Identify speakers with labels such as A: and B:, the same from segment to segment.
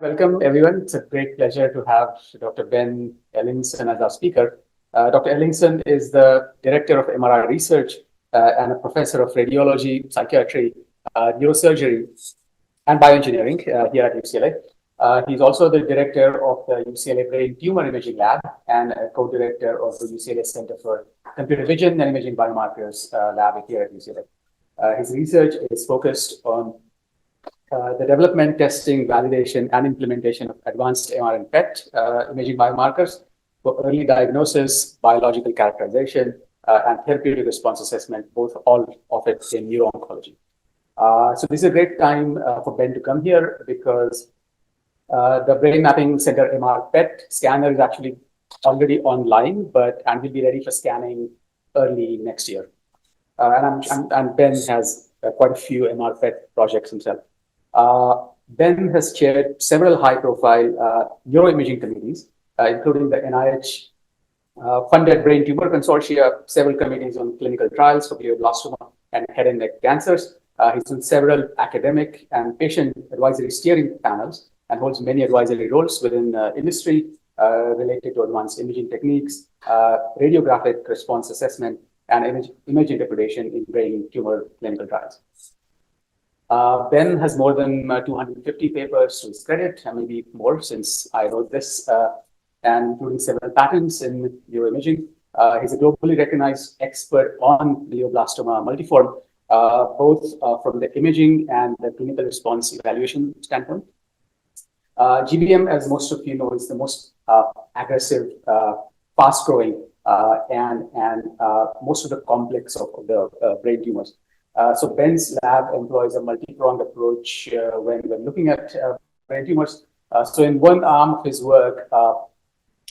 A: Welcome, everyone. It's a great pleasure to have Dr. Ben Ellingson as our speaker. Dr. Ellingson is the Director of MRI Research and a Professor of Radiology, Psychiatry, Neurosurgery, and Bioengineering here at UCLA. He's also the Director of the UCLA Brain Tumor Imaging Lab and a Co-Director of the UCLA Center for Computer Vision and Imaging Biomarkers Lab here at UCLA. His research is focused on the development, testing, validation, and implementation of advanced MR and PET imaging biomarkers for early diagnosis, biological characterization, and therapeutic response assessment, all of it in neuro-oncology. So this is a great time for Ben to come here because the Brain Mapping Center MR PET scanner is actually already online, and will be ready for scanning early next year. And Ben has quite a few MR PET projects himself. Ben has chaired several high-profile neuroimaging committees, including the NIH-funded Brain Tumor Consortia, several committees on clinical trials for glioblastoma and head and neck cancers. He's on several academic and patient advisory steering panels and holds many advisory roles within industry related to advanced imaging techniques, radiographic response assessment, and image interpretation in brain tumor clinical trials. Ben has more than 250 papers to his credit, and maybe more since I wrote this, and including several patents in neuroimaging. He's a globally recognized expert on glioblastoma multiforme, both from the imaging and the clinical response evaluation standpoint. GBM, as most of you know, is the most aggressive, fast-growing, and most of the complex of the brain tumors. So Ben's lab employs a multi-pronged approach when looking at brain tumors. So in one arm of his work,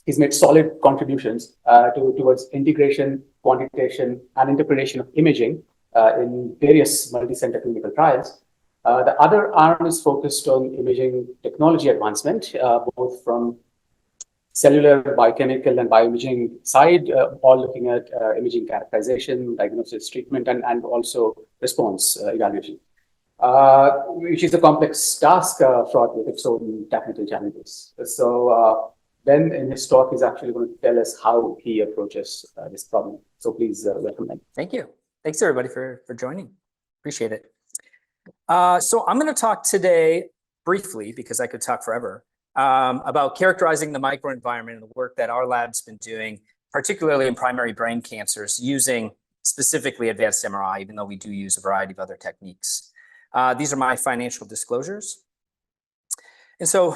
A: he's made solid contributions towards integration, quantitation, and interpretation of imaging in various multi-center clinical trials. The other arm is focused on imaging technology advancement, both from cellular, biochemical, and bioimaging side, all looking at imaging characterization, diagnosis, treatment, and also response evaluation, which is a complex task fraught with its own technical challenges. So Ben, in his talk, is actually going to tell us how he approaches this problem. So please welcome Ben.
B: Thank you. Thanks, everybody, for joining. Appreciate it. So I'm going to talk today briefly, because I could talk forever, about characterizing the microenvironment and the work that our lab's been doing, particularly in primary brain cancers, using specifically advanced MRI, even though we do use a variety of other techniques. These are my financial disclosures. And so,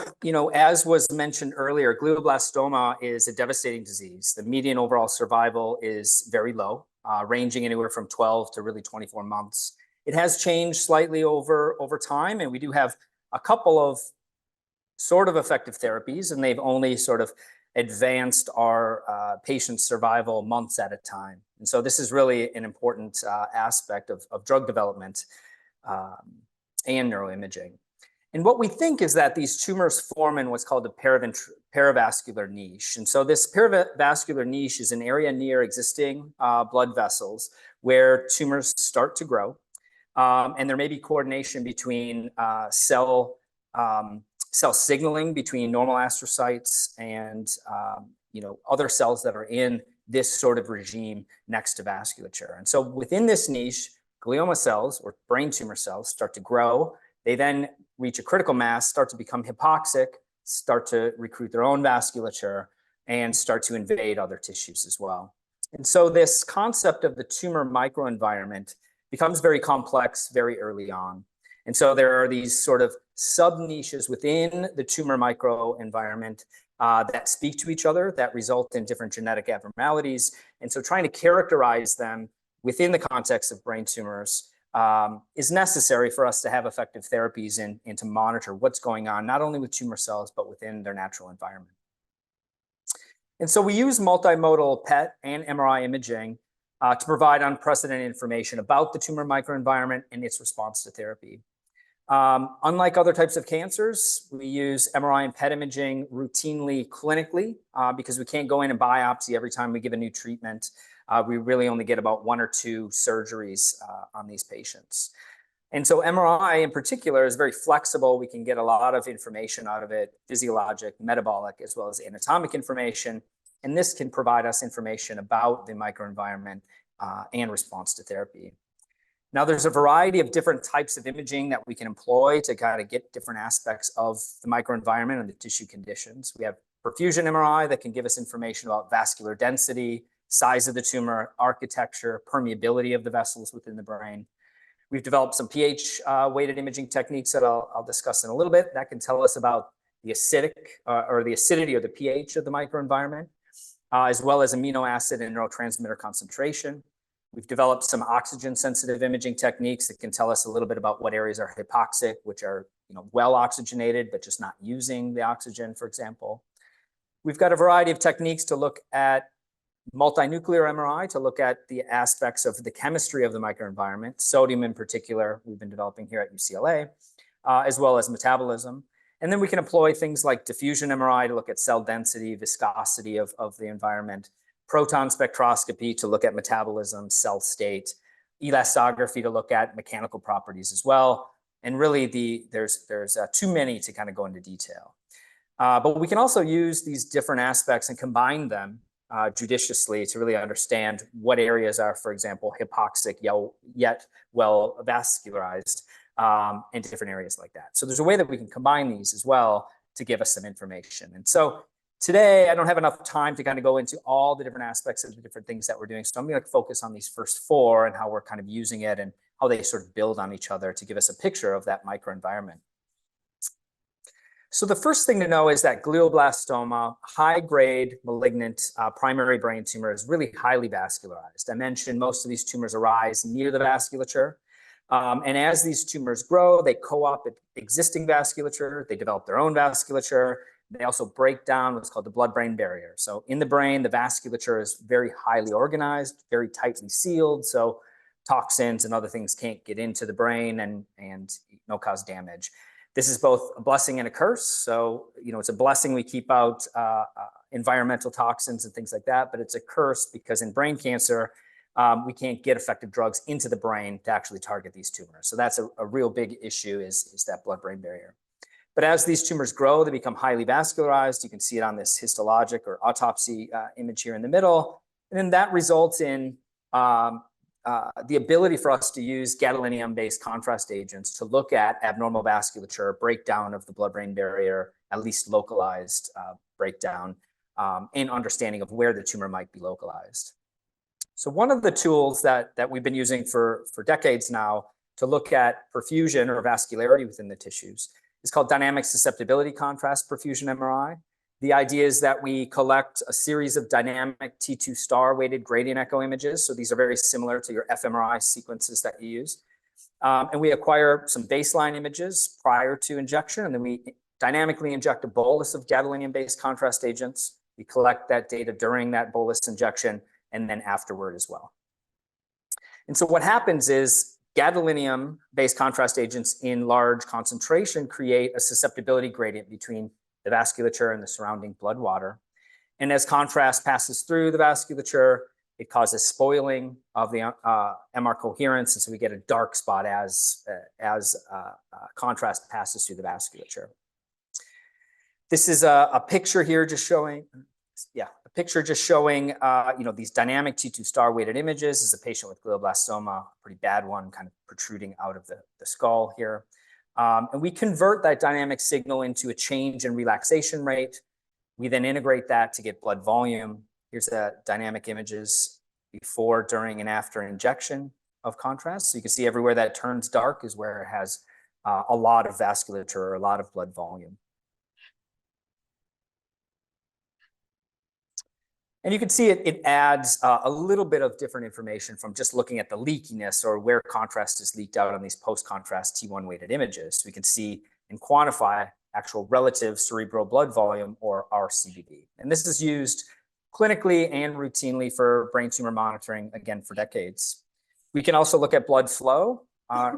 B: as was mentioned earlier, glioblastoma is a devastating disease. The median overall survival is very low, ranging anywhere from 12 to really 24 months. It has changed slightly over time, and we do have a couple of sort of effective therapies, and they've only sort of advanced our patient survival months at a time. And so this is really an important aspect of drug development and neuroimaging. And what we think is that these tumors form in what's called a peravascular niche. And so this peravascular niche is an area near existing blood vessels where tumors start to grow. And there may be coordination between cell signaling between normal astrocytes and other cells that are in this sort of regime next to vasculature. And so within this niche, glioma cells or brain tumor cells start to grow. They then reach a critical mass, start to become hypoxic, start to recruit their own vasculature, and start to invade other tissues as well. And so this concept of the tumor microenvironment becomes very complex very early on. And so there are these sort of sub-niches within the tumor microenvironment that speak to each other, that result in different genetic abnormalities. And so trying to characterize them within the context of brain tumors is necessary for us to have effective therapies and to monitor what's going on, not only with tumor cells, but within their natural environment. And so we use multimodal PET and MRI imaging to provide unprecedented information about the tumor microenvironment and its response to therapy. Unlike other types of cancers, we use MRI and PET imaging routinely clinically because we can't go in and biopsy every time we give a new treatment. We really only get about 1 or 2 surgeries on these patients. And so MRI in particular is very flexible. We can get a lot of information out of it, physiologic, metabolic, as well as anatomic information. And this can provide us information about the microenvironment and response to therapy. Now, there's a variety of different types of imaging that we can employ to kind of get different aspects of the microenvironment and the tissue conditions. We have perfusion MRI that can give us information about vascular density, size of the tumor, architecture, permeability of the vessels within the brain. We've developed some pH weighted imaging techniques that I'll discuss in a little bit that can tell us about the acidity or the pH of the microenvironment, as well as amino acid and neurotransmitter concentration. We've developed some oxygen sensitive imaging techniques that can tell us a little bit about what areas are hypoxic, which are well oxygenated, but just not using the oxygen, for example. We've got a variety of techniques to look at multinuclear MRI to look at the aspects of the chemistry of the microenvironment, sodium in particular, we've been developing here at UCLA, as well as metabolism. And then we can employ things like diffusion MRI to look at cell density, viscosity of the environment, proton spectroscopy to look at metabolism, cell state, elastography to look at mechanical properties as well. And really there's too many to kind of go into detail. But we can also use these different aspects and combine them judiciously to really understand what areas are, for example, hypoxic yet well vascularized and different areas like that. So there's a way that we can combine these as well to give us some information. And so today I don't have enough time to kind of go into all the different aspects of the different things that we're doing. So I'm going to focus on these first four and how we're kind of using it and how they sort of build on each other to give us a picture of that microenvironment. So the first thing to know is that glioblastoma, high-grade malignant primary brain tumor, is really highly vascularized. I mentioned most of these tumors arise near the vasculature. And as these tumors grow, they co-opt existing vasculature, they develop their own vasculature. They also break down what's called the blood-brain barrier. So in the brain, the vasculature is very highly organized, very tightly sealed. So toxins and other things can't get into the brain and cause damage. This is both a blessing and a curse. So, it's a blessing we keep out environmental toxins and things like that, but it's a curse because in brain cancer, we can't get effective drugs into the brain to actually target these tumors. So that's a real big issue is that blood-brain barrier. But as these tumors grow, they become highly vascularized. You can see it on this histologic or autopsy image here in the middle. And then that results in the ability for us to use gadolinium-based contrast agents to look at abnormal vasculature, breakdown of the blood-brain barrier, at least localized breakdown, and understanding of where the tumor might be localized. So one of the tools that we've been using for decades now to look at perfusion or vascularity within the tissues is called dynamic susceptibility contrast perfusion MRI. The idea is that we collect a series of dynamic T2 star weighted gradient echo images. So these are very similar to your fMRI sequences that you use. And we acquire some baseline images prior to injection, and then we dynamically inject a bolus of gadolinium-based contrast agents. We collect that data during that bolus injection and then afterward as well. And so what happens is gadolinium-based contrast agents in large concentration create a susceptibility gradient between the vasculature and the surrounding blood water. And as contrast passes through the vasculature, it causes spoiling of the MR coherence. And so we get a dark spot as contrast passes through the vasculature. This is a picture here just showing, these dynamic T2 star weighted images. This is a patient with glioblastoma, a pretty bad one, kind of protruding out of the skull here. And we convert that dynamic signal into a change in relaxation rate. We then integrate that to get blood volume. Here's the dynamic images before, during, and after injection of contrast. So you can see everywhere that turns dark is where it has a lot of vasculature or a lot of blood volume. And you can see it adds a little bit of different information from just looking at the leakiness or where contrast is leaked out on these post-contrast T1 weighted images. So we can see and quantify actual relative cerebral blood volume or RCBD. And this is used clinically and routinely for brain tumor monitoring, again, for decades. We can also look at blood flow.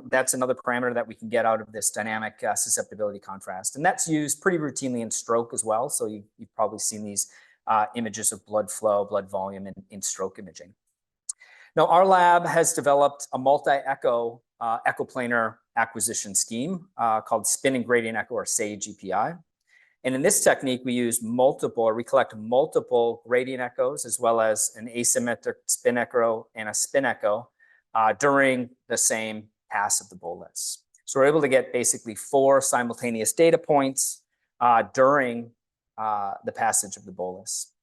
B: That's another parameter that we can get out of this dynamic susceptibility contrast. And that's used pretty routinely in stroke as well. So you've probably seen these images of blood flow, blood volume in stroke imaging. Now, our lab has developed a multi-echo echoplanar acquisition scheme called spin and gradient echo, or SAGE EPI. And in this technique, we use we collect multiple gradient echoes as well as an asymmetric spin echo and a spin echo during the same pass of the bolus. So we're able to get basically 4 simultaneous data points during the passage of the bolus.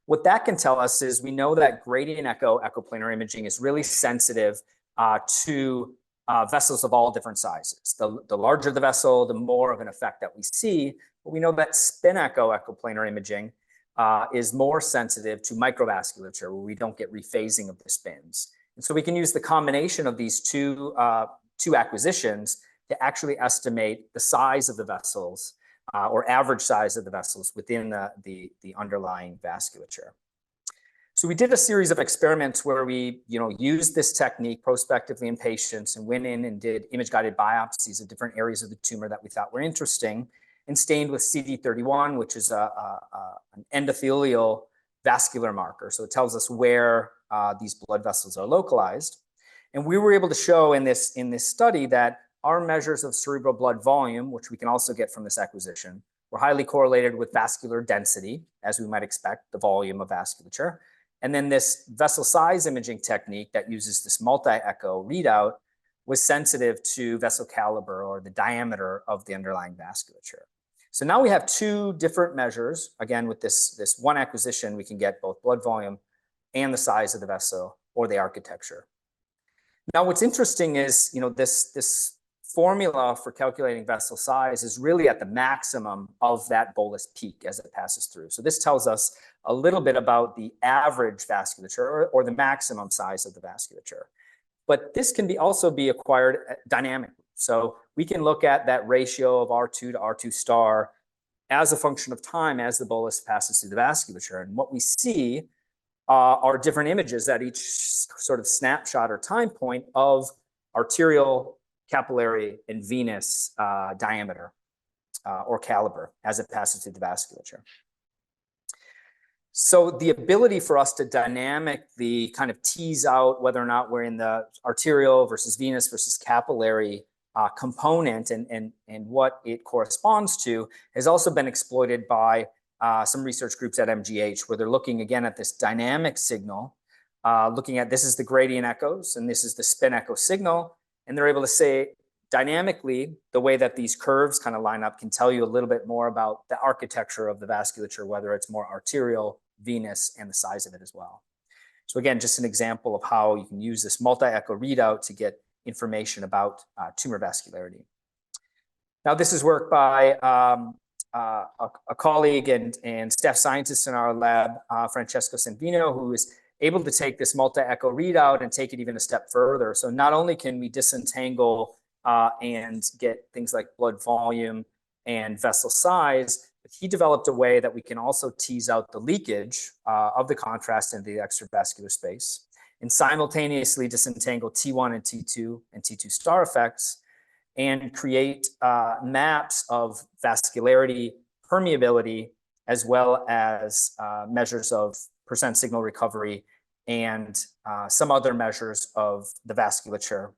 B: What that can tell us is we know that gradient echo echoplanar imaging is really sensitive to vessels of all different sizes. The larger the vessel, the more of an effect that we see. But we know that spin echo echoplanar imaging is more sensitive to microvasculature, where we don't get rephasing of the spins. And so we can use the combination of these two acquisitions to actually estimate the size of the vessels or average size of the vessels within the underlying vasculature. So we did a series of experiments where we, used this technique prospectively in patients and went in and did image-guided biopsies of different areas of the tumor that we thought were interesting, and stained with CD31, which is an endothelial vascular marker. So it tells us where these blood vessels are localized. And we were able to show in this study that our measures of cerebral blood volume, which we can also get from this acquisition, were highly correlated with vascular density, as we might expect, the volume of vasculature. And then this vessel size imaging technique that uses this multi-echo readout was sensitive to vessel caliber, or the diameter of the underlying vasculature. So now we have 2 different measures. Again, with this one acquisition, we can get both blood volume and the size of the vessel or the architecture. Now, what's interesting is, this formula for calculating vessel size is really at the maximum of that bolus peak as it passes through. So this tells us a little bit about the average vasculature or the maximum size of the vasculature. But this can also be acquired dynamically. So we can look at that ratio of R2 to R2 star as a function of time as the bolus passes through the vasculature. And what we see are different images at each sort of snapshot or time point of arterial, capillary, and venous diameter or caliber as it passes through the vasculature. So the ability for us to dynamically kind of tease out whether or not we're in the arterial versus venous versus capillary component and what it corresponds to has also been exploited by some research groups at MGH, where they're looking again at this dynamic signal, looking at this is the gradient echoes and this is the spin echo signal. And they're able to say dynamically, the way that these curves kind of line up can tell you a little bit more about the architecture of the vasculature, whether it's more arterial, venous, and the size of it as well. So again, just an example of how you can use this multi-echo readout to get information about tumor vascularity. Now, this is work by a colleague and staff scientist in our lab, Francesco Sanvino, who is able to take this multi-echo readout and take it even a step further. So not only can we disentangle and get things like blood volume and vessel size, but he developed a way that we can also tease out the leakage of the contrast into the extravascular space and simultaneously disentangle T1 and T2 star effects and create maps of vascularity, permeability, as well as measures of percent signal recovery and some other measures of the vasculature.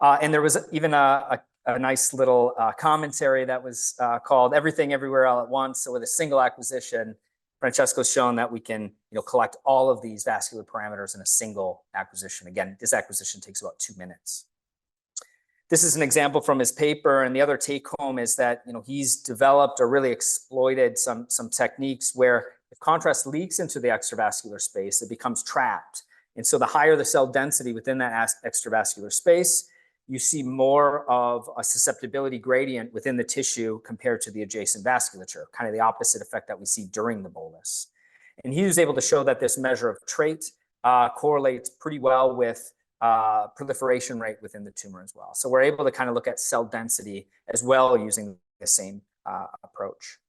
B: And there was even a nice little commentary that was called Everything Everywhere All at Once. So with a single acquisition, Francesco's shown that we can collect all of these vascular parameters in a single acquisition. Again, this acquisition takes about 2 minutes. This is an example from his paper, and the other take home is that he's developed or really exploited some techniques where if contrast leaks into the extravascular space, it becomes trapped. And so the higher the cell density within that extravascular space, you see more of a susceptibility gradient within the tissue compared to the adjacent vasculature, kind of the opposite effect that we see during the bolus. And he was able to show that this measure of trait correlates pretty well with proliferation rate within the tumor as well. So we're able to kind of look at cell density as well using the same approach.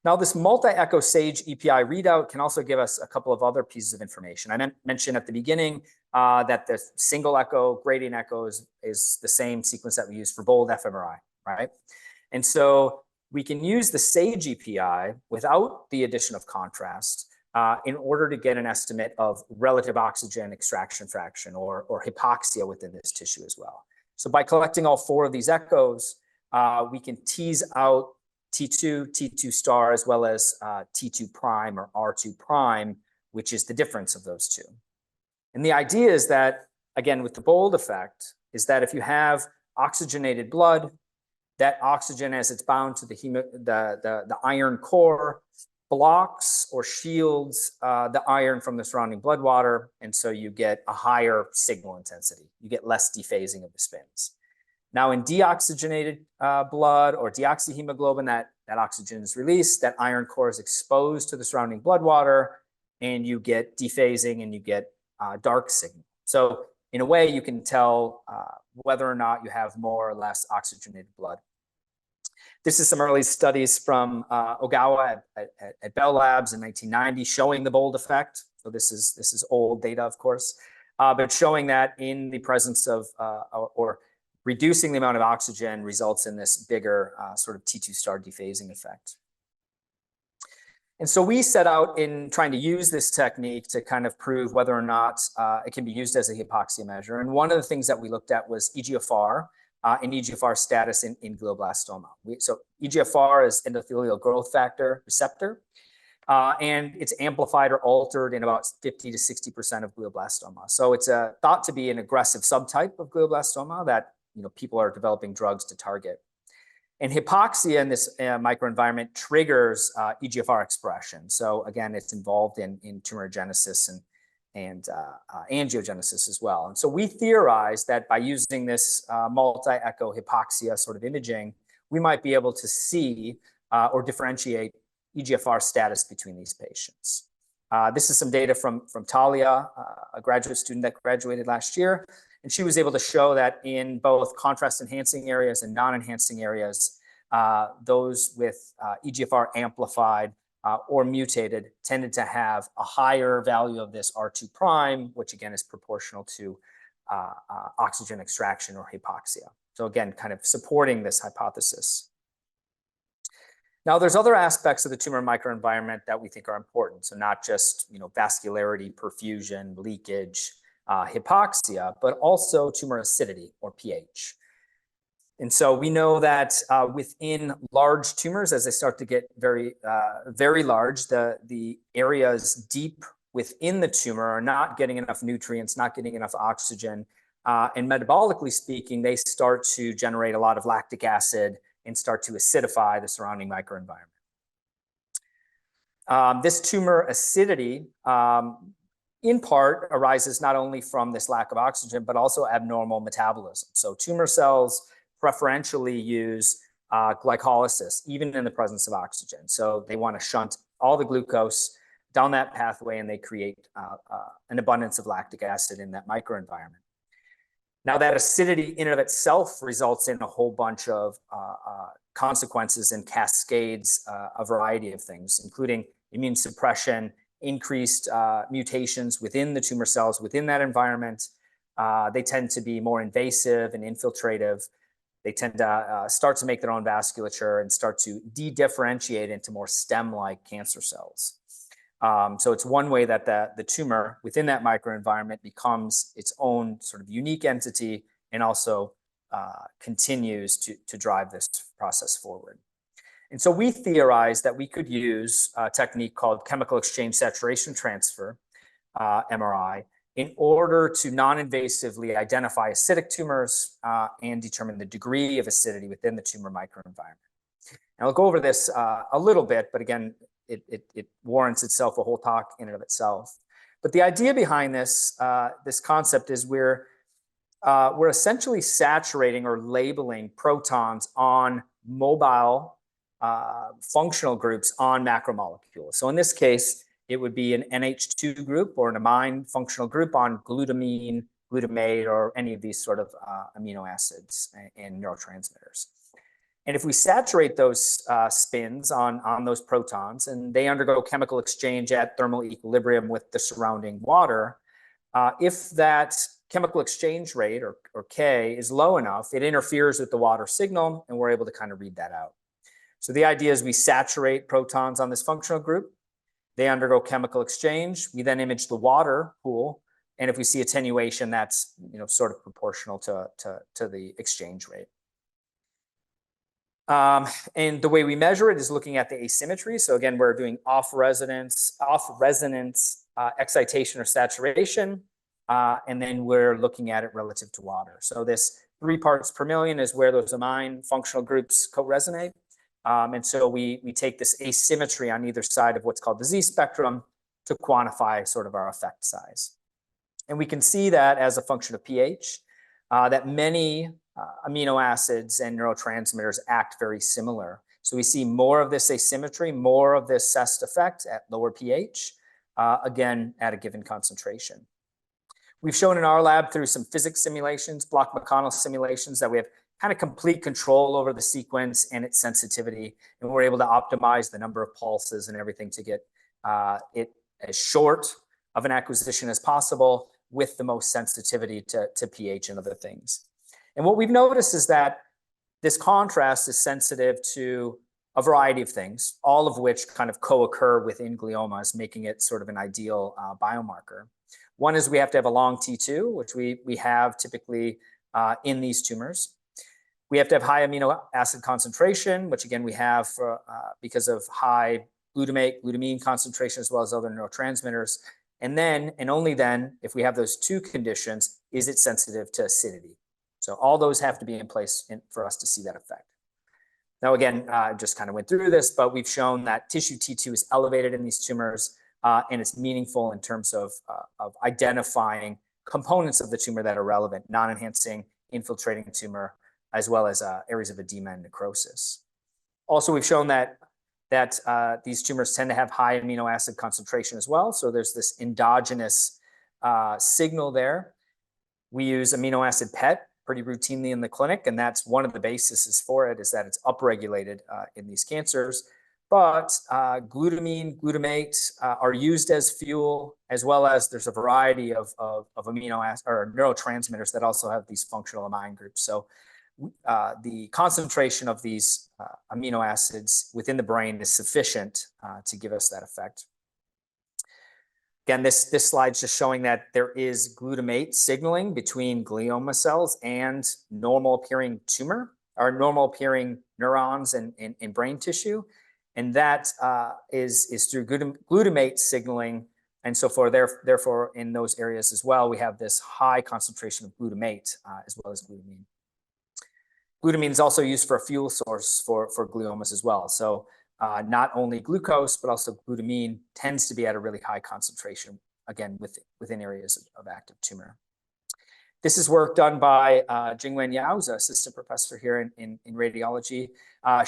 B: Now, this multi-echo SAGE EPI readout can also give us a couple of other pieces of information. I mentioned at the beginning that the single echo gradient echo is the same sequence that we use for bold fMRI, right? And so we can use the SAGE EPI without the addition of contrast in order to get an estimate of relative oxygen extraction fraction or hypoxia within this tissue as well. So by collecting all 4 of these echoes, we can tease out T2, T2 star, as well as T2 prime or R2 prime, which is the difference of those two. And the idea is that, again, with the bold effect, is that if you have oxygenated blood, that oxygen, as it's bound to the iron core, blocks or shields the iron from the surrounding blood water, and so you get a higher signal intensity. You get less dephasing of the spins. Now, in deoxygenated blood or deoxyhemoglobin, that oxygen is released, that iron core is exposed to the surrounding blood water, and you get dephasing and you get dark signal. So in a way, you can tell whether or not you have more or less oxygenated blood. This is some early studies from Ogawa at Bell Labs in 1990 showing the bold effect. So this is old data, of course, but showing that in the presence of or reducing the amount of oxygen results in this bigger sort of T2 star dephasing effect. And so we set out in trying to use this technique to kind of prove whether or not it can be used as a hypoxia measure. And one of the things that we looked at was EGFR and EGFR status in glioblastoma. So EGFR is endothelial growth factor receptor, and it's amplified or altered in about 50 to 60% of glioblastoma. So it's thought to be an aggressive subtype of glioblastoma that people are developing drugs to target. And hypoxia in this microenvironment triggers EGFR expression. So again, it's involved in tumorigenesis and angiogenesis as well. And so we theorized that by using this multi-echo hypoxia sort of imaging, we might be able to see or differentiate EGFR status between these patients. This is some data from Talia, a graduate student that graduated last year. And she was able to show that in both contrast enhancing areas and non-enhancing areas, those with EGFR amplified or mutated tended to have a higher value of this R2 prime, which again is proportional to oxygen extraction or hypoxia. So again, kind of supporting this hypothesis. Now, there's other aspects of the tumor microenvironment that we think are important. So not just vascularity, perfusion, leakage, hypoxia, but also tumor acidity or pH. And so we know that within large tumors, as they start to get very, very large, the areas deep within the tumor are not getting enough nutrients, not getting enough oxygen. And metabolically speaking, they start to generate a lot of lactic acid and start to acidify the surrounding microenvironment. This tumor acidity, in part, arises not only from this lack of oxygen, but also abnormal metabolism. So tumor cells preferentially use glycolysis, even in the presence of oxygen. So they want to shunt all the glucose down that pathway, and they create an abundance of lactic acid in that microenvironment. Now, that acidity in and of itself results in a whole bunch of consequences and cascades a variety of things, including immune suppression, increased mutations within the tumor cells within that environment. They tend to be more invasive and infiltrative. They tend to start to make their own vasculature and start to de-differentiate into more stem-like cancer cells. So it's one way that the tumor within that microenvironment becomes its own sort of unique entity and also continues to drive this process forward. And so we theorized that we could use a technique called chemical exchange saturation transfer, MRI, in order to non-invasively identify acidic tumors and determine the degree of acidity within the tumor microenvironment. And I'll go over this a little bit, but again, it warrants itself a whole talk in and of itself. But the idea behind this, this concept is we're essentially saturating or labeling protons on mobile functional groups on macromolecules. So in this case, it would be an NH2 group or an amine functional group on glutamine, glutamate, or any of these sort of amino acids and neurotransmitters. And if we saturate those spins on those protons and they undergo chemical exchange at thermal equilibrium with the surrounding water, if that chemical exchange rate, or K, is low enough, it interferes with the water signal, and we're able to kind of read that out. So the idea is we saturate protons on this functional group. They undergo chemical exchange. We then image the water pool. And if we see attenuation, that's sort of proportional to the exchange rate. And the way we measure it is looking at the asymmetry. So again, we're doing off-resonance excitation or saturation. And then we're looking at it relative to water. So this 3 parts per million is where those amine functional groups co-resonate. And so we take this asymmetry on either side of what's called the Z spectrum to quantify sort of our effect size. And we can see that as a function of pH, that many amino acids and neurotransmitters act very similar. So we see more of this asymmetry, more of this CEST effect at lower pH, again, at a given concentration. We've shown in our lab through some physics simulations, Bloch-McConnell simulations, that we have kind of complete control over the sequence and its sensitivity. And we're able to optimize the number of pulses and everything to get it as short of an acquisition as possible with the most sensitivity to pH and other things. And what we've noticed is that this contrast is sensitive to a variety of things, all of which kind of co-occur within gliomas, making it sort of an ideal biomarker. One is we have to have a long T2, which we have typically in these tumors. We have to have high amino acid concentration, which again we have because of high glutamate, glutamine concentration, as well as other neurotransmitters. And then, and only then, if we have those two conditions, is it sensitive to acidity. So all those have to be in place for us to see that effect. Now, again, I just kind of went through this, but we've shown that tissue T2 is elevated in these tumors, and it's meaningful in terms of identifying components of the tumor that are relevant, non-enhancing, infiltrating tumor, as well as areas of edema and necrosis. Also, we've shown that these tumors tend to have high amino acid concentration as well. So there's this endogenous signal there. We use amino acid PET pretty routinely in the clinic, and that's one of the bases for it, is that it's upregulated in these cancers. But glutamine, glutamate are used as fuel, as well as there's a variety of amino acid or neurotransmitters that also have these functional amine groups. So the concentration of these amino acids within the brain is sufficient to give us that effect. Again, this slide's just showing that there is glutamate signaling between glioma cells and normal appearing tumor or normal appearing neurons in brain tissue. And that is through glutamate signaling. And so therefore, in those areas as well, we have this high concentration of glutamate as well as glutamine. Glutamine is also used for a fuel source for gliomas as well. So not only glucose, but also glutamine tends to be at a really high concentration, again, within areas of active tumor. This is work done by Jingwen Yao, who's an assistant professor here in radiology.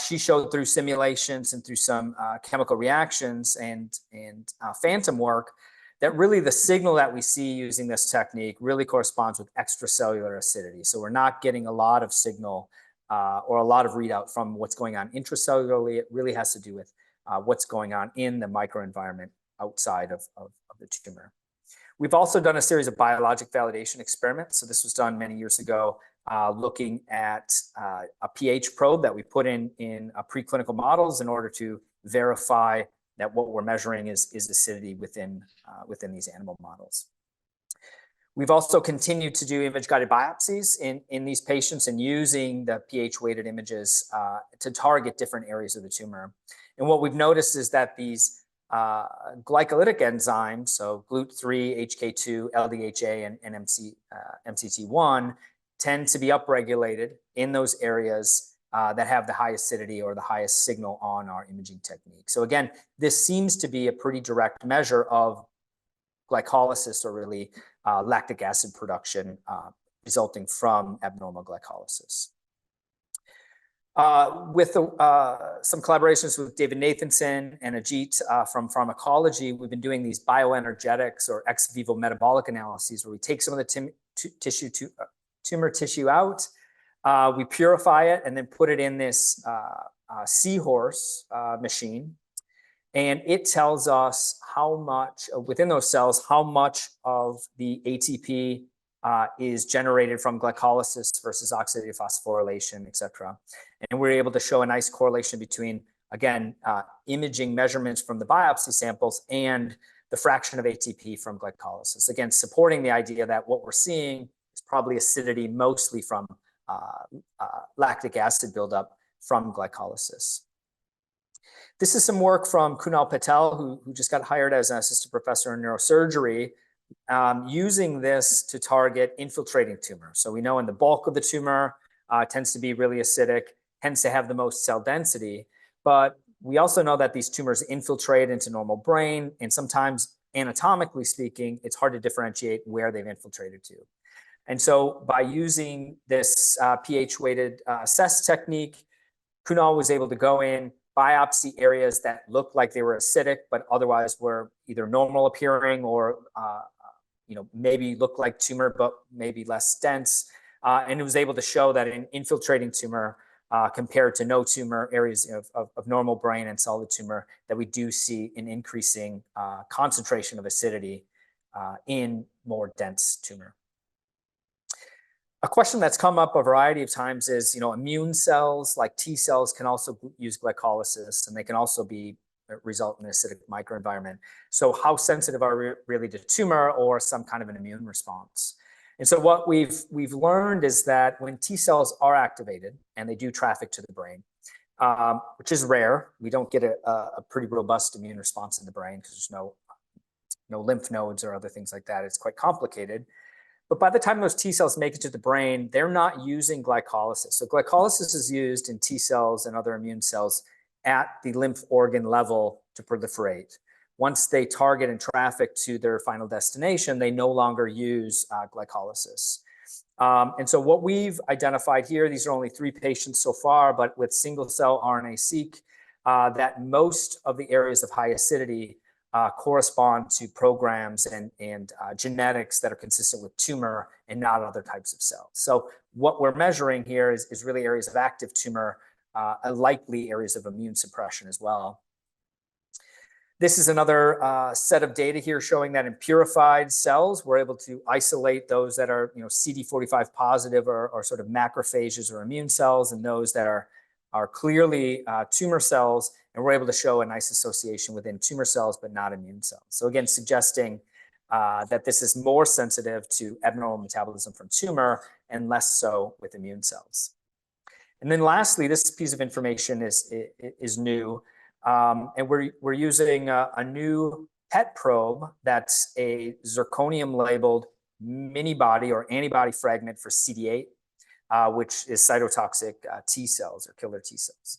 B: She showed through simulations and through some chemical reactions and phantom work that really the signal that we see using this technique really corresponds with extracellular acidity. So we're not getting a lot of signal or a lot of readout from what's going on intracellularly. It really has to do with what's going on in the microenvironment outside of the tumor. We've also done a series of biologic validation experiments. So this was done many years ago, looking at a pH probe that we put in preclinical models in order to verify that what we're measuring is acidity within these animal models. We've also continued to do image-guided biopsies in these patients and using the pH-weighted images to target different areas of the tumor. And what we've noticed is that these glycolytic enzymes, so GLUT3, HK2, LDHA, and MCT1, tend to be upregulated in those areas that have the highest acidity or the highest signal on our imaging technique. So again, this seems to be a pretty direct measure of glycolysis, or really lactic acid production resulting from abnormal glycolysis. With some collaborations with David Nathanson and Ajit from pharmacology, we've been doing these bioenergetics or ex vivo metabolic analyses where we take some of the tumor tissue out, we purify it, and then put it in this seahorse machine. And it tells us how much, within those cells, how much of the ATP is generated from glycolysis versus oxidative phosphorylation, et cetera. And we're able to show a nice correlation between again, imaging measurements from the biopsy samples and the fraction of ATP from glycolysis. Again, supporting the idea that what we're seeing is probably acidity mostly from lactic acid buildup from glycolysis. This is some work from Kunal Patel, who just got hired as an assistant professor in neurosurgery, using this to target infiltrating tumors. So we know in the bulk of the tumor tends to be really acidic, tends to have the most cell density, but we also know that these tumors infiltrate into normal brain, and sometimes anatomically speaking, it's hard to differentiate where they've infiltrated to. And so by using this pH-weighted assess technique, Kunal was able to go in, biopsy areas that looked like they were acidic, but otherwise were either normal appearing or maybe looked like tumor, but maybe less dense. And it was able to show that in infiltrating tumor, compared to no tumor areas of normal brain and solid tumor, that we do see an increasing concentration of acidity in more dense tumor. A question that's come up a variety of times is, immune cells like T cells can also use glycolysis, and they can also result in an acidic microenvironment. So how sensitive are we really to tumor or some kind of an immune response? And so what we've learned is that when T cells are activated and they do traffic to the brain, which is rare, we don't get a pretty robust immune response in the brain because there's no lymph nodes or other things like that. It's quite complicated. But by the time those T cells make it to the brain, they're not using glycolysis. So glycolysis is used in T cells and other immune cells at the lymph organ level to proliferate. Once they target and traffic to their final destination, they no longer use glycolysis. And so what we've identified here, these are only 3 patients so far, but with single cell RNA-seq, that most of the areas of high acidity correspond to programs and genetics that are consistent with tumor and not other types of cells. So what we're measuring here is really areas of active tumor, likely areas of immune suppression as well. This is another set of data here showing that in purified cells, we're able to isolate those that are CD45 positive or sort of macrophages or immune cells, and those that are clearly tumor cells, and we're able to show a nice association within tumor cells, but not immune cells. So again, suggesting that this is more sensitive to abnormal metabolism from tumor and less so with immune cells. And then lastly, this piece of information is new, and we're using a new PET probe that's a zirconium-labeled mini-body or antibody fragment for CD8, which is cytotoxic T cells or killer T cells.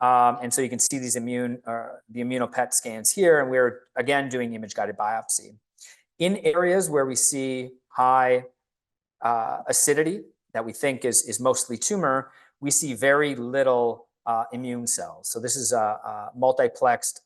B: And so you can see these the immuno-PET scans here, and we're again doing image-guided biopsy. In areas where we see high acidity that we think is mostly tumor, we see very little immune cells. So this is a multiplexed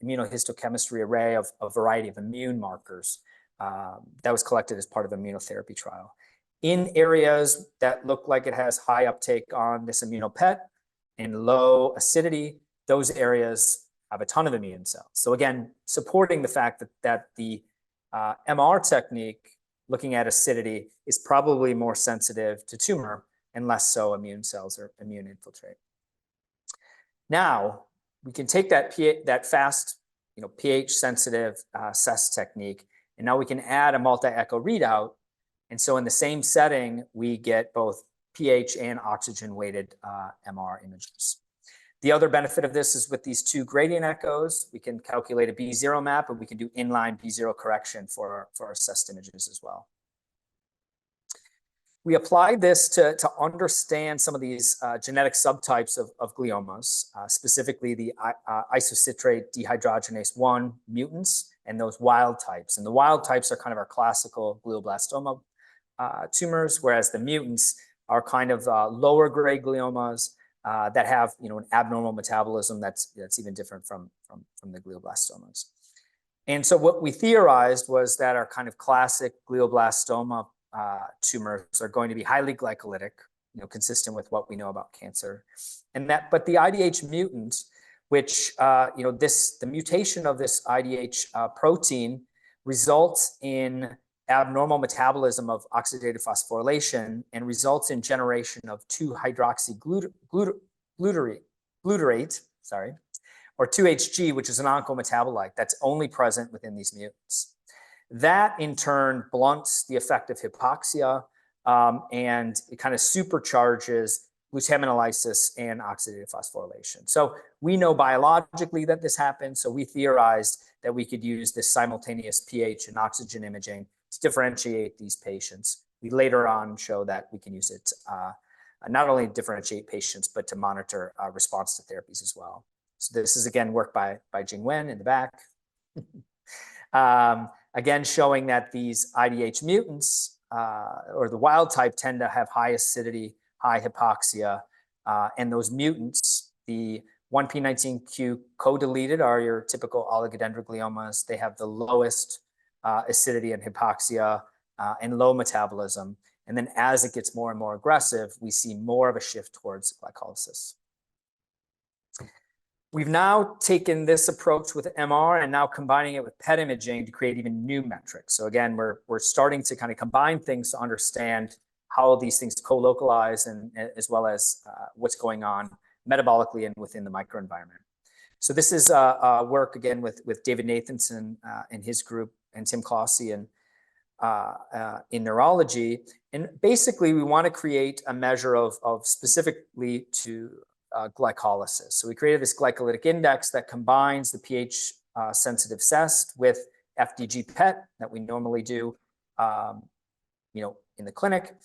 B: immunohistochemistry array of a variety of immune markers that was collected as part of an immunotherapy trial. In areas that look like it has high uptake on this immuno-PET and low acidity, those areas have a ton of immune cells. So again, supporting the fact that the MR technique looking at acidity is probably more sensitive to tumor and less so immune cells or immune infiltrate. Now, we can take that fast, pH-sensitive CESS technique, and now we can add a multi-echo readout. And so in the same setting, we get both pH and oxygen-weighted MR images. The other benefit of this is with these 2 gradient echoes, we can calculate a B0 map, and we can do inline B0 correction for our assessed images as well. We applied this to understand some of these genetic subtypes of gliomas, specifically the isocitrate dehydrogenase 1 mutants and those wild types. And the wild types are kind of our classical glioblastoma tumors, whereas the mutants are kind of lower grade gliomas that have an abnormal metabolism that's even different from the glioblastomas. And so what we theorized was that our kind of classic glioblastoma tumors are going to be highly glycolytic, consistent with what we know about cancer, but the IDH mutant, which the mutation of this IDH protein results in abnormal metabolism of oxidative phosphorylation and results in generation of 2-hydroxyglutarate, or 2-HG, which is an oncometabolite that's only present within these mutants. That in turn blunts the effect of hypoxia, and it kind of supercharges glutaminolysis and oxidative phosphorylation. So we know biologically that this happens. So we theorized that we could use this simultaneous pH and oxygen imaging to differentiate these patients. We later on show that we can use it not only to differentiate patients, but to monitor response to therapies as well. So this is again work by Jing Wen in the back. Again, showing that these IDH mutants or the wild type tend to have high acidity, high hypoxia, and those mutants, the 1p19q co-deleted are your typical oligodendrogliomas. They have the lowest acidity and hypoxia and low metabolism. And then as it gets more and more aggressive, we see more of a shift towards glycolysis. We've now taken this approach with MR and now combining it with PET imaging to create even new metrics. So again, we're starting to kind of combine things to understand how these things co-localize and as well as what's going on metabolically and within the microenvironment. So this is work again with David Nathanson and his group and Tim Clossy and in neurology. And basically we want to create a measure of specifically to glycolysis. So we created this glycolytic index that combines the pH sensitive CEST with FDG PET that we normally do, in the clinic,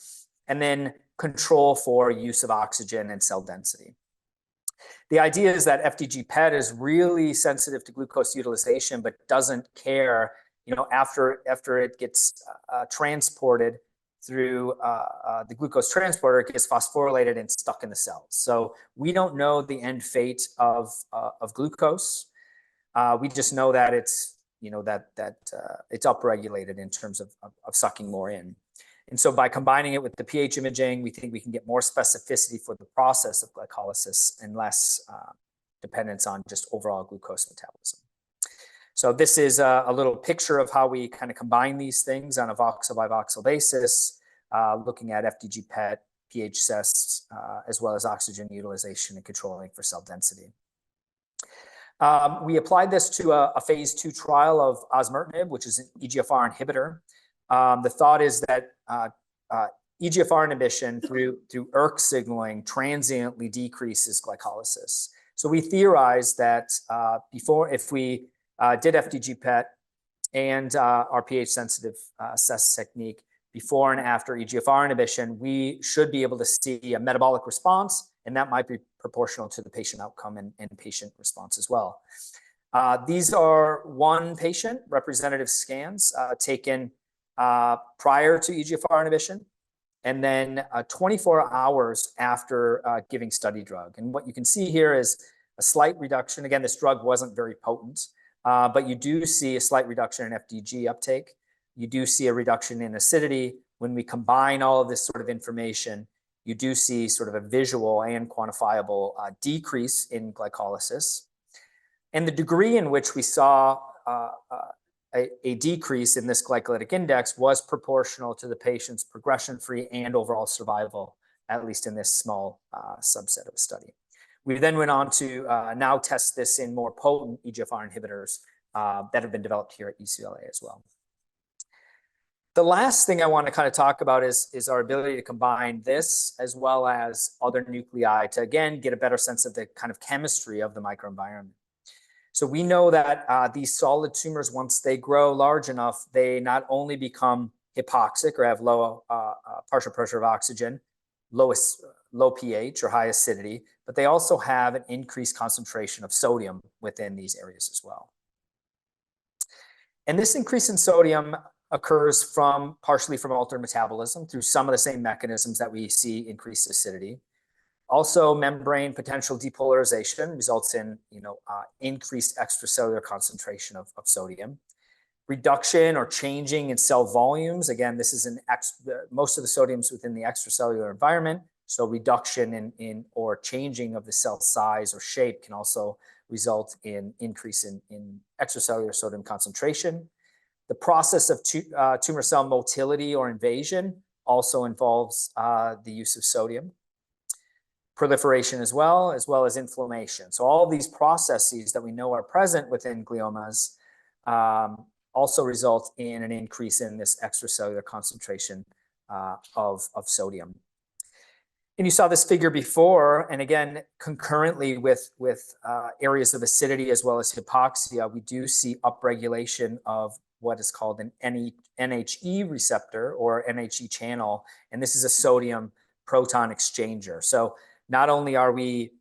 B: and then control for use of oxygen and cell density. The idea is that FDG PET is really sensitive to glucose utilization, but doesn't care, after it gets transported through the glucose transporter, it gets phosphorylated and stuck in the cells. So we don't know the end fate of glucose. We just know that it's, it's upregulated in terms of sucking more in. And so by combining it with the pH imaging, we think we can get more specificity for the process of glycolysis and less dependence on just overall glucose metabolism. So this is a little picture of how we kind of combine these things on a voxel by voxel basis, looking at FDG PET, pH CEST, as well as oxygen utilization and controlling for cell density. We applied this to a phase 2 trial of osimertinib, which is an EGFR inhibitor. The thought is that EGFR inhibition through ERK signaling transiently decreases glycolysis. So we theorized that if we did FDG PET and our pH sensitive CEST technique before and after EGFR inhibition, we should be able to see a metabolic response, and that might be proportional to the patient outcome and patient response as well. These are one patient representative scans taken prior to EGFR inhibition, and then 24 hours after giving study drug. And what you can see here is a slight reduction. Again, this drug wasn't very potent, but you do see a slight reduction in FDG uptake. You do see a reduction in acidity. When we combine all of this sort of information, you do see sort of a visual and quantifiable decrease in glycolysis. And the degree in which we saw a decrease in this glycolytic index was proportional to the patient's progression-free and overall survival, at least in this small subset of the study. We then went on to now test this in more potent EGFR inhibitors that have been developed here at UCLA as well. The last thing I want to kind of talk about is our ability to combine this as well as other nuclei to, again, get a better sense of the kind of chemistry of the microenvironment. So we know that these solid tumors, once they grow large enough, they not only become hypoxic or have low partial pressure of oxygen, low pH or high acidity, but they also have an increased concentration of sodium within these areas as well. And this increase in sodium occurs partially from altered metabolism through some of the same mechanisms that we see increased acidity. Also, membrane potential depolarization results in increased extracellular concentration of sodium. Reduction or changing in cell volumes. Again, this is most of the sodium's within the extracellular environment. So reduction in or changing of the cell size or shape can also result in increase in extracellular sodium concentration. The process of tumor cell motility or invasion also involves the use of sodium. proliferation as well as inflammation. So all of these processes that we know are present within gliomas also result in an increase in this extracellular concentration of sodium. And you saw this figure before, and again, concurrently with areas of acidity as well as hypoxia, we do see upregulation of what is called an NHE receptor or NHE channel, and this is a sodium proton exchanger. So not only are we,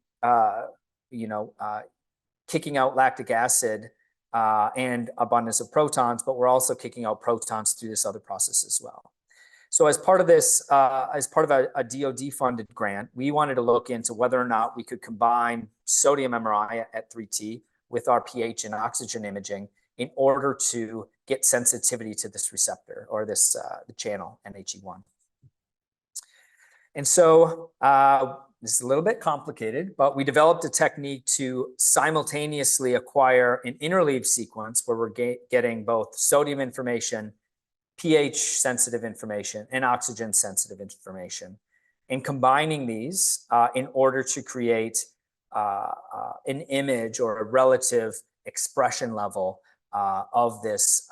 B: kicking out lactic acid and abundance of protons, but we're also kicking out protons through this other process as well. So as part of this, as part of a DoD-funded grant, we wanted to look into whether or not we could combine sodium MRI at 3T with our pH and oxygen imaging in order to get sensitivity to this receptor or this the channel NHE1. And so this is a little bit complicated, but we developed a technique to simultaneously acquire an interleaved sequence where we're getting both sodium information, pH sensitive information, and oxygen sensitive information, and combining these in order to create an image or a relative expression level of this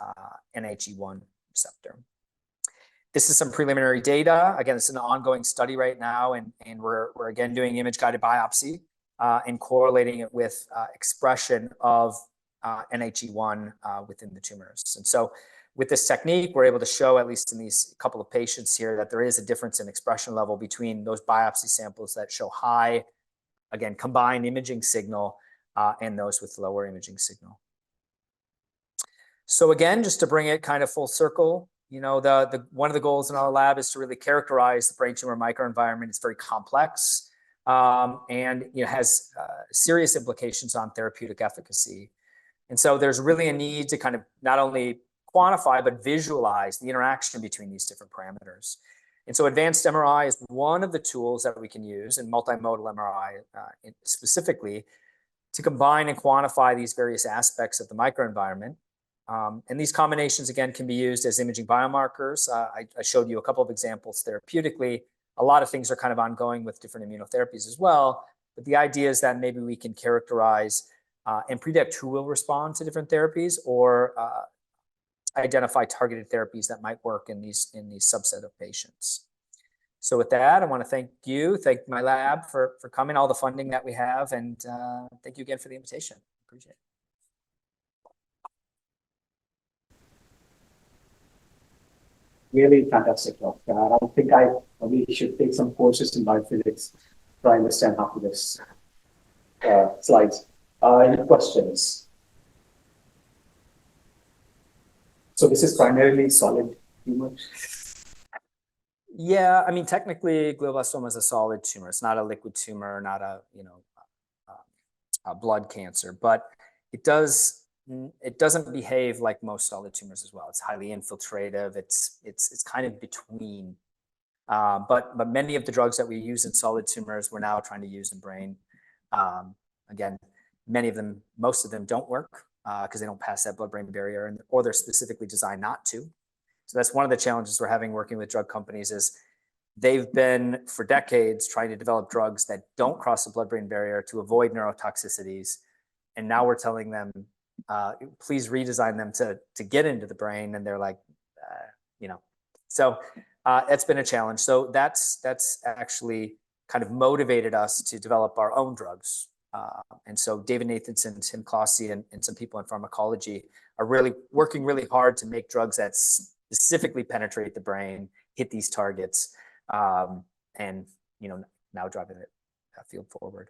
B: NHE1 receptor. This is some preliminary data. Again, it's an ongoing study right now, and we're again doing image-guided biopsy and correlating it with expression of NHE1 within the tumors. And so with this technique, we're able to show, at least in these couple of patients here, that there is a difference in expression level between those biopsy samples that show high, again, combined imaging signal and those with lower imaging signal. So again, just to bring it kind of full circle, one of the goals in our lab is to really characterize the brain tumor microenvironment. It's very complex and has serious implications on therapeutic efficacy. And so there's really a need to kind of not only quantify, but visualize the interaction between these different parameters. And so advanced MRI is one of the tools that we can use, and multimodal MRI specifically, to combine and quantify these various aspects of the microenvironment. And these combinations, again, can be used as imaging biomarkers. I showed you a couple of examples therapeutically. A lot of things are kind of ongoing with different immunotherapies as well. But the idea is that maybe we can characterize and predict who will respond to different therapies, or identify targeted therapies that might work in these subset of patients. So with that, I want to thank my lab for coming, all the funding that we have, and thank you again for the invitation. Appreciate it.
A: Really fantastic talk. I think I probably should take some courses in biophysics to understand how to this slides. Any questions? So this is primarily solid tumors?
B: Yeah, I mean, technically, glioblastoma is a solid tumor. It's not a liquid tumor, not a blood cancer, but it doesn't behave like most solid tumors as well. It's highly infiltrative. It's kind of between. But many of the drugs that we use in solid tumors, we're now trying to use in brain. Again, most of them don't work because they don't pass that blood-brain barrier, or they're specifically designed not to. So that's one of the challenges we're having working with drug companies is they've been for decades trying to develop drugs that don't cross the blood-brain barrier to avoid neurotoxicities. And now we're telling them, please redesign them to get into the brain. And they're like, So that's been a challenge. So that's actually kind of motivated us to develop our own drugs. And so David Nathanson, Tim Clossy, and some people in pharmacology are really working really hard to make drugs that specifically penetrate the brain, hit these targets, and now driving it field forward.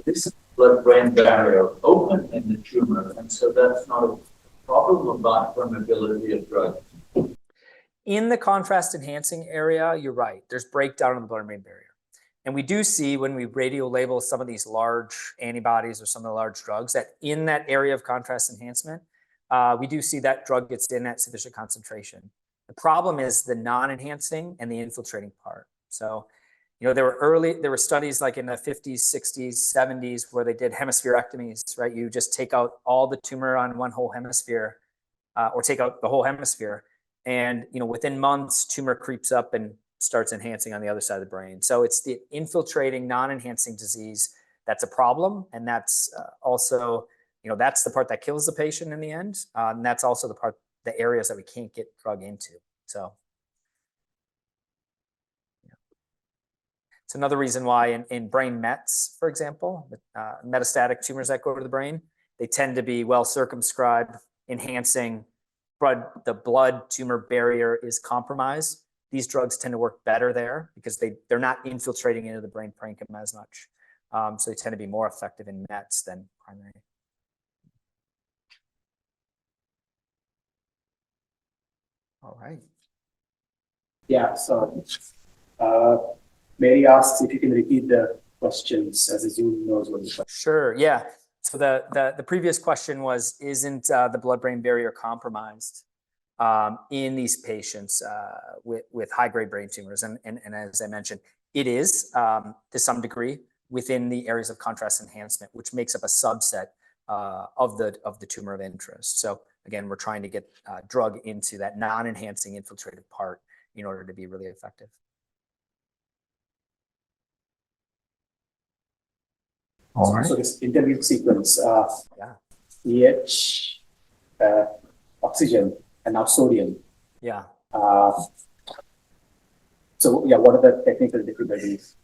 C: This blood-brain barrier open in the tumor, and so that's not a problem about permeability of drugs.
B: In the contrast enhancing area, you're right. There's breakdown of the blood-brain barrier. And we do see when we radio label some of these large antibodies or some of the large drugs that in that area of contrast enhancement, we do see that drug gets in at sufficient concentration. The problem is the non-enhancing and the infiltrating part. So, there were studies like in the 50s, 60s, 70s where they did hemispherectomies, right? You just take out all the tumor on one whole hemisphere or take out the whole hemisphere. And, within months, tumor creeps up and starts enhancing on the other side of the brain. So it's the infiltrating, non-enhancing disease that's a problem, and that's also, that's the part that kills the patient in the end, and that's also the areas that we can't get drug into. So it's another reason why in brain mets, for example, metastatic tumors that go to the brain, they tend to be well circumscribed, enhancing, but the blood tumor barrier is compromised. These drugs tend to work better there because they're not infiltrating into the brain parenchyma as much. So they tend to be more effective in mets than primary. All right.
A: Yeah, so Mary asks if you can repeat the questions as Zoom knows what the question.
B: Sure, yeah. So the previous question was, isn't the blood-brain barrier compromised in these patients with high-grade brain tumors? And as I mentioned, it is to some degree within the areas of contrast enhancement, which makes up a subset of the tumor of interest. So again, we're trying to get drug into that non-enhancing infiltrated part in order to be really effective. All right.
A: So this interview sequence,
B: Yeah.
A: pH, oxygen, and now sodium.
B: Yeah.
A: So yeah, what are the technical difficulties?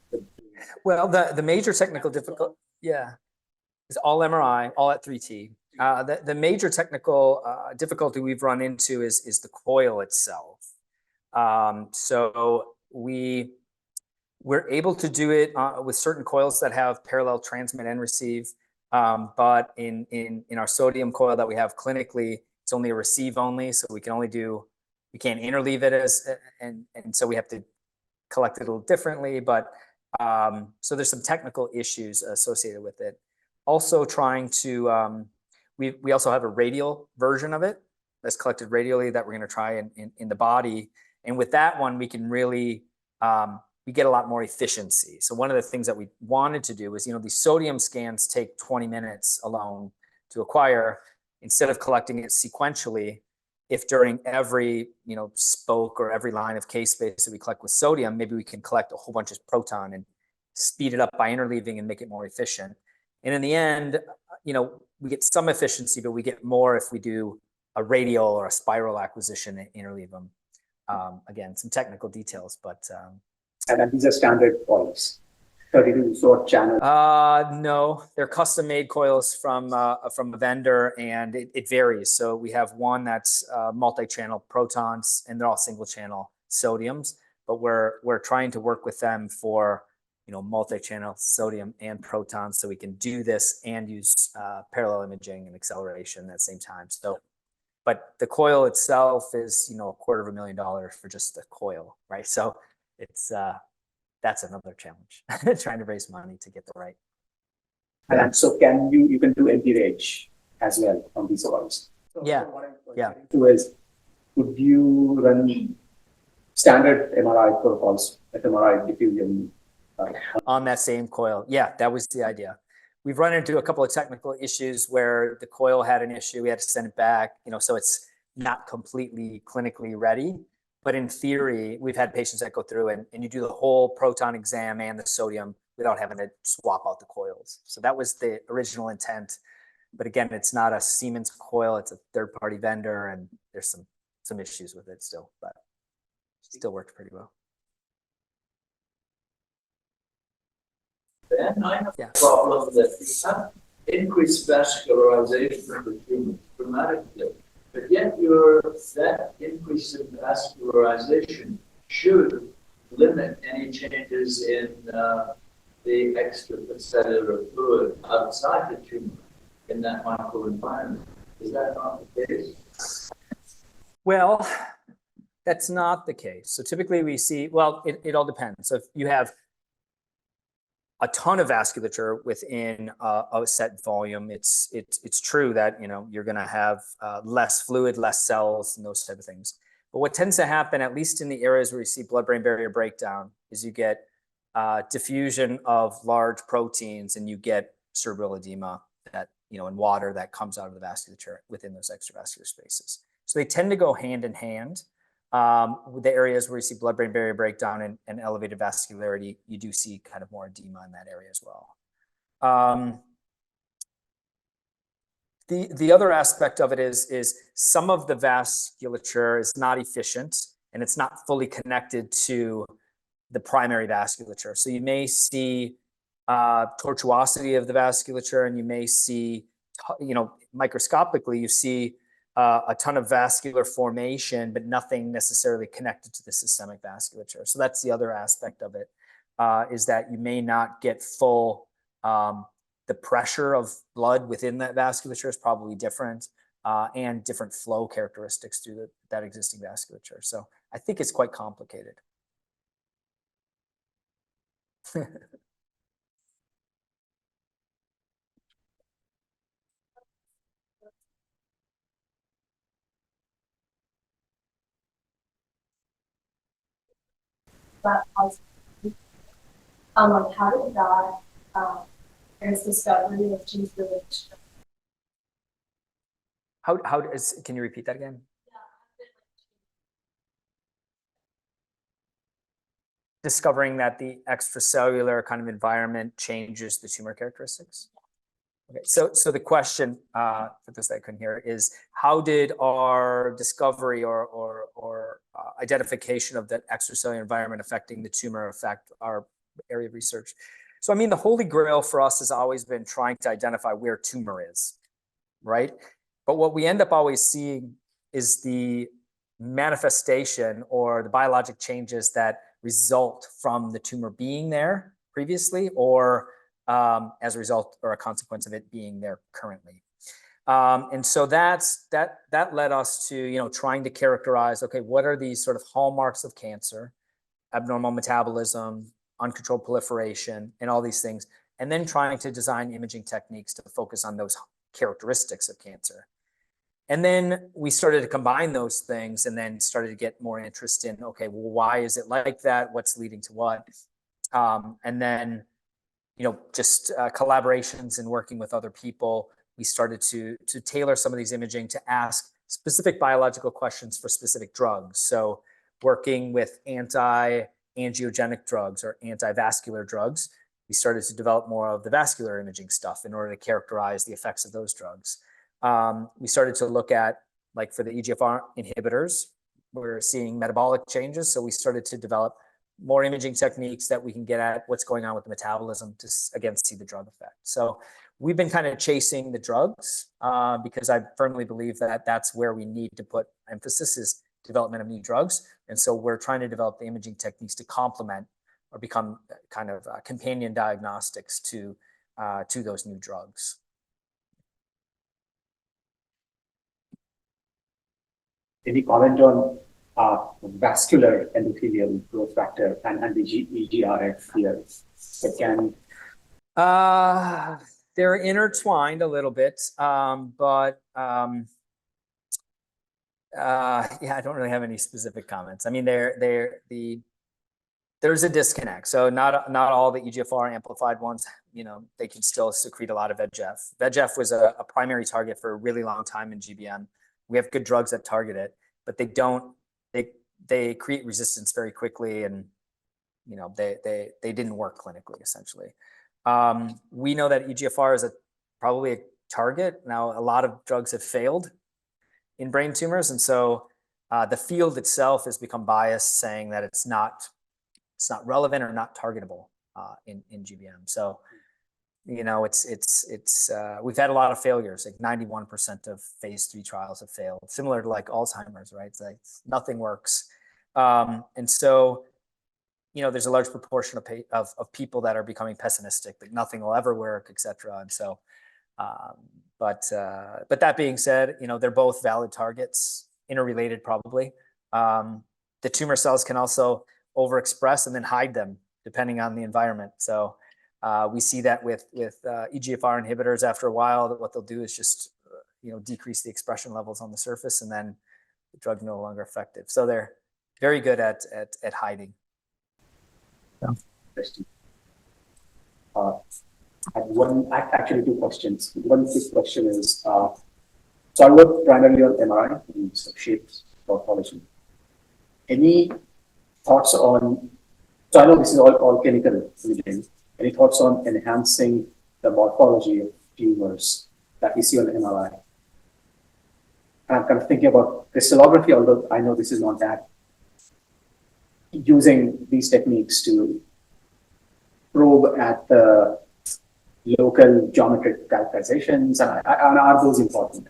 B: Well, the major technical difficulty, yeah, is all MRI, all at 3T. The major technical difficulty we've run into is the coil itself. So we're able to do it with certain coils that have parallel transmit and receive, but in our sodium coil that we have clinically, it's only a receive only, so we can't interleave it and so we have to collect it a little differently, but so there's some technical issues associated with it. Also trying to, we also have a radial version of it that's collected radially that we're going to try in the body. And with that one, we can really, we get a lot more efficiency. So one of the things that we wanted to do was, these sodium scans take 20 minutes alone to acquire. Instead of collecting it sequentially, if during every, spoke or every line of case space that we collect with sodium, maybe we can collect a whole bunch of proton and speed it up by interleaving and make it more efficient. And in the end, we get some efficiency, but we get more if we do a radial or a spiral acquisition and interleave them. Again, some technical details, but.
A: And these are standard coils, 32 short channel.
B: No, they're custom made coils from a vendor, and it varies. So we have one that's multi-channel protons, and they're all single channel sodiums, but we're trying to work with them for multi-channel sodium and protons, so we can do this and use parallel imaging and acceleration at the same time. So, but the coil itself is $250,000 for just the coil, right? So it's that's another challenge, trying to raise money to get the right.
A: And so you can do anti-rage as well on these coils?
B: Yeah, yeah.
A: Would you run standard MRI protocols, fMRI diffusion?
B: On that same coil. Yeah, that was the idea. We've run into a couple of technical issues where the coil had an issue. We had to send it back, so it's not completely clinically ready. But in theory, we've had patients that go through and you do the whole proton exam and the sodium without having to swap out the coils. So that was the original intent. But again, it's not a Siemens coil, it's a third-party vendor, and there's some issues with it still, but it still works pretty well.
C: Then I have a problem that we have increased vascularization of the tumor dramatically, but yet that increase in vascularization should limit any changes in the extracellular fluid outside the tumor in that microenvironment. Is that not the case?
B: Well, that's not the case. So typically we see, well, it all depends. So if you have a ton of vasculature within a set volume, it's true that you're going to have less fluid, less cells, and those type of things. But what tends to happen, at least in the areas where you see blood-brain barrier breakdown, is you get diffusion of large proteins, and you get cerebral edema that in water that comes out of the vasculature within those extravascular spaces. So they tend to go hand in hand. The areas where you see blood-brain barrier breakdown and elevated vascularity, you do see kind of more edema in that area as well. The other aspect of it is some of the vasculature is not efficient and it's not fully connected to the primary vasculature. So you may see tortuosity of the vasculature, and you may see, microscopically, you see a ton of vascular formation, but nothing necessarily connected to the systemic vasculature. So that's the other aspect of it, is that you may not get full, the pressure of blood within that vasculature is probably different, and different flow characteristics through that existing vasculature. So I think it's quite complicated.
D: But also, how did that, discovery of genes relation?
B: Can you repeat that again? Discovering that the extracellular kind of environment changes the tumor characteristics? Okay, so the question, for those that couldn't hear, is how did our discovery or identification of that extracellular environment affecting the tumor affect our area of research? So, I mean, the holy grail for us has always been trying to identify where tumor is, right? But what we end up always seeing is the manifestation or the biologic changes that result from the tumor being there previously, or as a result or a consequence of it being there currently. And so that led us to, trying to characterize, okay, what are these sort of hallmarks of cancer, abnormal metabolism, uncontrolled proliferation, and all these things, and then trying to design imaging techniques to focus on those characteristics of cancer. And then we started to combine those things and then started to get more interest in, okay, well, why is it like that? What's leading to what? And then, just collaborations and working with other people, we started to tailor some of these imaging to ask specific biological questions for specific drugs. So working with anti-angiogenic drugs or anti-vascular drugs, we started to develop more of the vascular imaging stuff in order to characterize the effects of those drugs. We started to look at, like for the EGFR inhibitors, we're seeing metabolic changes. So we started to develop more imaging techniques that we can get at what's going on with the metabolism to, again, see the drug effect. So we've been kind of chasing the drugs because I firmly believe that that's where we need to put emphasis, is development of new drugs. And so we're trying to develop the imaging techniques to complement or become kind of companion diagnostics to those new drugs.
A: Any comment on vascular endothelial growth factor and the EGRF here?
B: They're intertwined a little bit, but yeah, I don't really have any specific comments. I mean, there's a disconnect. So not all the EGFR amplified ones, they can still secrete a lot of VEGF. VEGF was a primary target for a really long time in GBM. We have good drugs that target it, but they create resistance very quickly, and they didn't work clinically, essentially. We know that EGFR is probably a target. Now, a lot of drugs have failed in brain tumors, and so the field itself has become biased, saying that it's not relevant or not targetable in GBM. So we've had a lot of failures. Like 91% of phase 3 trials have failed, similar to like Alzheimer's, right? It's like nothing works. And so, there's a large proportion of people that are becoming pessimistic, that nothing will ever work, et cetera. And so, but that being said, they're both valid targets, interrelated probably. The tumor cells can also overexpress and then hide them depending on the environment. So we see that with EGFR inhibitors after a while, that what they'll do is just decrease the expression levels on the surface, and then the drug's no longer effective. So they're very good at hiding.
A: Yeah. Interesting. Actually, two questions. One quick question is, so I work primarily on MRI in shapes morphology. any thoughts on, so I know this is all clinical imaging, any thoughts on enhancing the morphology of tumors that we see on the MRI? I'm kind of thinking about crystallography, although I know this is not that, using these techniques to probe at the local geometric characterizations, and are those important?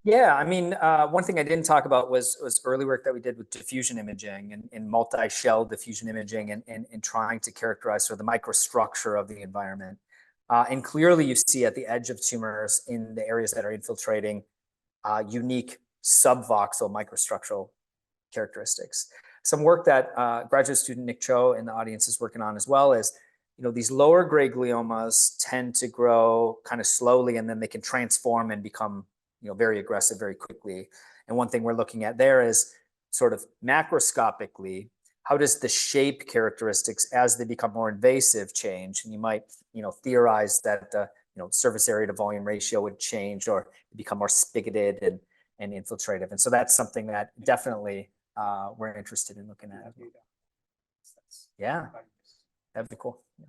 B: Yeah, I mean, one thing I didn't talk about was early work that we did with diffusion imaging and multi-shell diffusion imaging and trying to characterize sort of the microstructure of the environment. And clearly you see at the edge of tumors in the areas that are infiltrating unique subvoxel microstructural characteristics. Some work that graduate student Nick Cho in the audience is working on as well is, these lower grade gliomas tend to grow kind of slowly, and then they can transform and become very aggressive very quickly. And one thing we're looking at there is sort of macroscopically, how does the shape characteristics as they become more invasive change? And you might, theorize that the, surface area to volume ratio would change or become more spigoted and infiltrative. And so that's something that definitely we're interested in looking at. Yeah, that'd be cool. Yeah.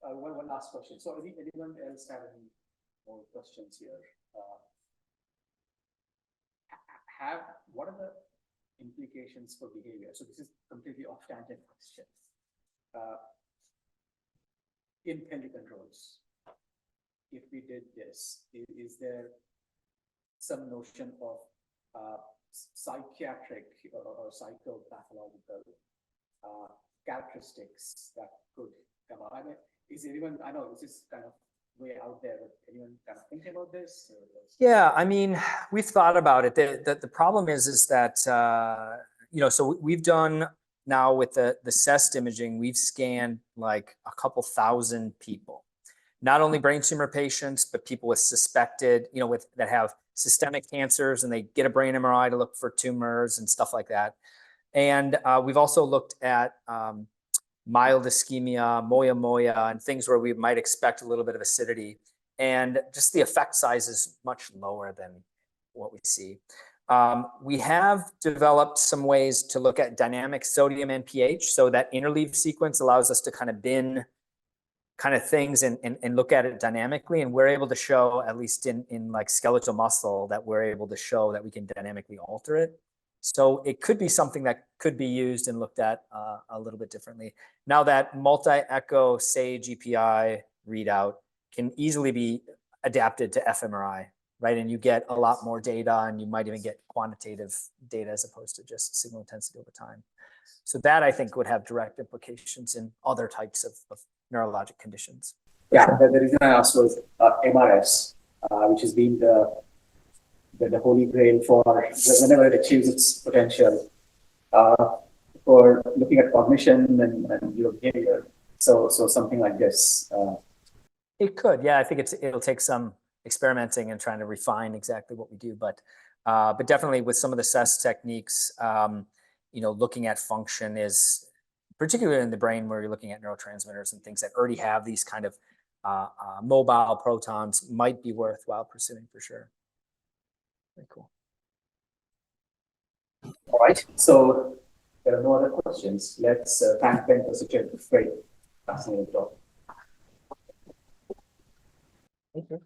A: One last question. So anyone else have any more questions here? What are the implications for behavior? So this is completely off tangent question. In healthy controls, if we did this, is there some notion of psychiatric or psychopathological characteristics that could come out? I mean, is anyone, I know this is kind of way out there, but anyone kind of thinking about this?
B: Yeah, I mean, we've thought about it. The problem is that, so we've done now with the CEST imaging, we've scanned like a couple thousand people, not only brain tumor patients, but people with suspected, that have systemic cancers, and they get a brain MRI to look for tumors and stuff like that. And we've also looked at mild ischemia, moya, and things where we might expect a little bit of acidity. And just the effect size is much lower than what we see. We have developed some ways to look at dynamic sodium and pH. So that interleave sequence allows us to kind of bin kind of things and look at it dynamically. And we're able to show, at least in like skeletal muscle, that we're able to show that we can dynamically alter it. So it could be something that could be used and looked at a little bit differently. Now that multi-echo SAGE EPI readout can easily be adapted to fMRI, right? And you get a lot more data, and you might even get quantitative data as opposed to just signal intensity over time. So that, I think, would have direct implications in other types of neurologic conditions.
A: Yeah, the reason I asked was MRS, which has been the holy grail for whenever it achieves its potential for looking at cognition and your behavior. So something like this.
B: It could, yeah. I think it'll take some experimenting and trying to refine exactly what we do, but definitely with some of the CEST techniques, looking at function is, particularly in the brain where you're looking at neurotransmitters and things that already have these kind of mobile protons, might be worthwhile pursuing for sure. Very cool.
A: All right. So there are no other questions. Let's thank Ben for such a great, fascinating talk.
B: Thank you.